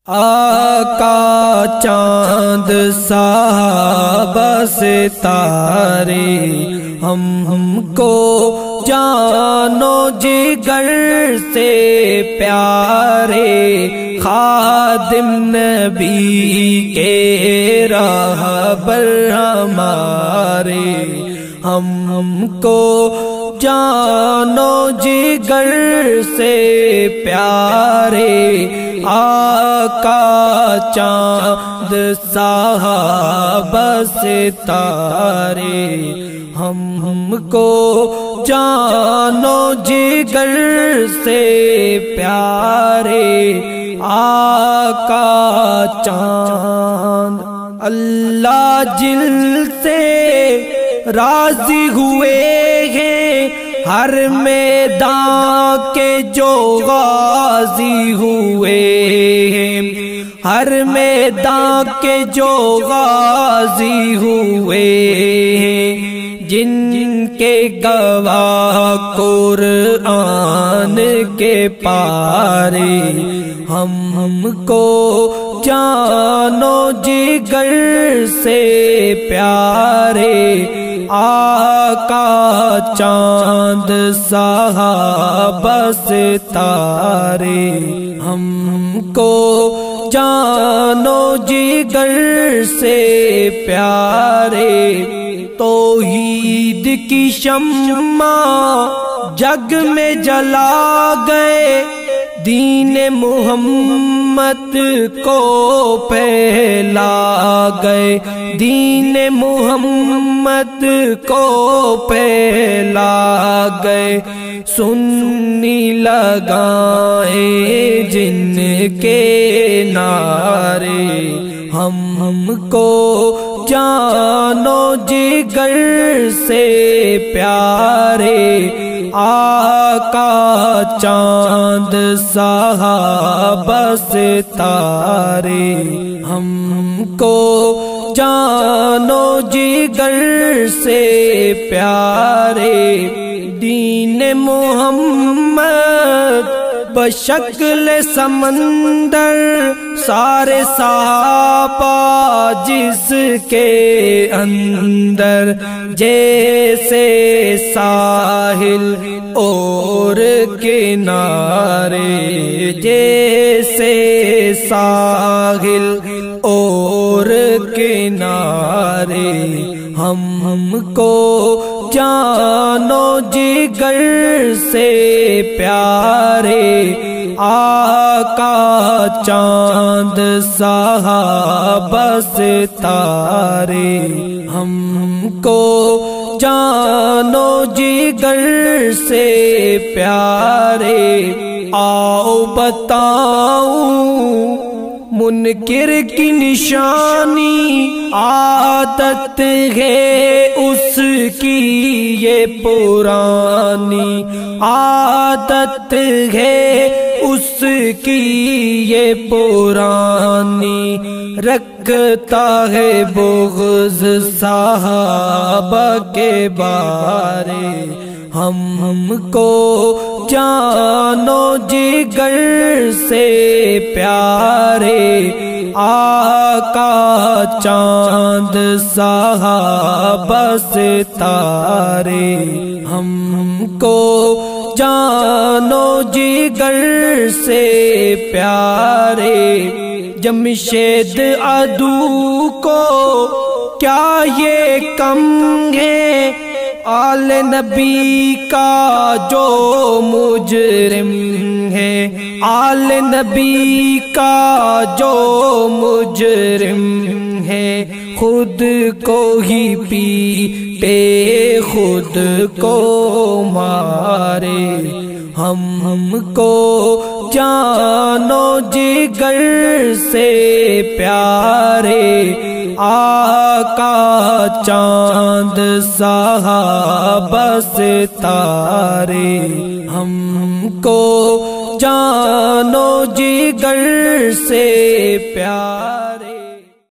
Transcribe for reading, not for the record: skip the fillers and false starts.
آقا چاند صحابہ ستارے ہم کو جانو جگر سے پیارے، خادم نبی کے راہبر ہمارے، ہم کو جانو جگر سے پیارے، آقا چاند صحابہ ستارے ہم کو جانو جگر سے پیارے، آقا چاند اللہ جن سے راضی ہوئے ہیں، ہر میدان کے جو غازی ہوئے ہیں، ہر میدان کے جو غازی ہوئے ہیں، جن کے گواہ قرآن کے پارے، ہم کو جانو جگر سے پیارے، آقا چاند صحابہ ستارے ہم کو جانو جگر سے پیارے، توحید کی شمع جگ میں جلا گئے، دین محمد کو پھیلا گئے، دین محمد کو پھیلا گئے، سنی لگائیں جن کے نعرے، ہم کو جانو جگر سے پیارے، آقا چاند صحابہ ستارے ہم کو جانو جگر سے پیارے، دین محمد بشکل سمندر، سارے صحابہ جس کے اندر، جیسے ساحل اور کنارے، جیسے ساحل اور کنارے، ہم کو جانو جگر سے پیارے، آقا چاند صحابہ ستارے ہم کو جانو جگر سے پیارے، آؤ بتاؤں منکر کی نشانی، عادت ہے اس کی یہ پرانی، عادت ہے اس کی یہ پرانی، رکھتا ہے بغض صحابہ کے بارے، ہم کو جانو جگر سے پیارے، آقا چاند صحابہ ستارے ہم کو جانو جگر سے پیارے، جمشید عدو کو کیا یہ کم ہے، آل نبی کا جو مجرم ہے، آل نبی کا جو مجرم ہے، خود کو ہی پیٹے خود کو مارے، ہم کو جانو جگر سے پیارے، آقا چاند صحابہ ستارے ہم کو جانو جگر سے پیارے۔